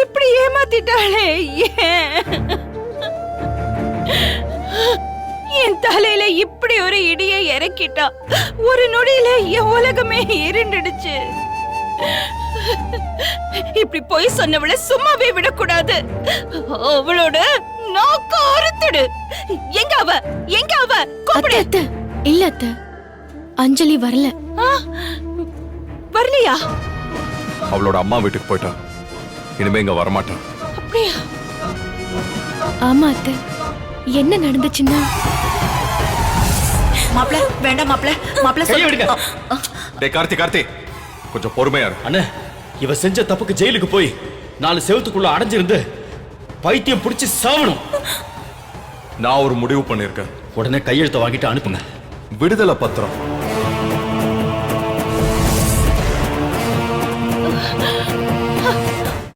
இப்படி ஏமாத்திட்டாளே. என் தலையில இப்படி ஒரு இடியை இறக்கிட்டா. ஒரு நொடியில என் உலகமே இருண்டுடுச்சு. இப்படி போய் சொன்னவளை சும்மாவே விடக்கூடாது. அவளோட நாக்க அறுத்துடு. எங்க அவ? எங்க அவ? அத்தை, இல்ல அத்தை, அஞ்சலி வரல. வரலையா? அவளோட அம்மா வீட்டுக்கு போயிட்டா. இனிமே இங்க வரமாட்டான். அப்படியா? ஆமா அத்தை, என்ன நடந்துச்சுன்னா மாப்ள வேண்டாம். மாப்ள கையெடுங்க. டேய் கார்த்தி, கொஞ்சம் பொறுமையா இரு. அண்ணே, இவ செஞ்ச தப்புக்கு ஜெயிலுக்கு போய் 4 செவத்துக்குள்ள அடைஞ்சிருந்து பைத்தியம் பிடிச்சி சாவணும். நான் ஒரு முடிவு பண்ணிருக்கேன். உடனே கையெழுத்த வாங்கிட்டு அனுப்புங்க. விடுதலை பத்திரம்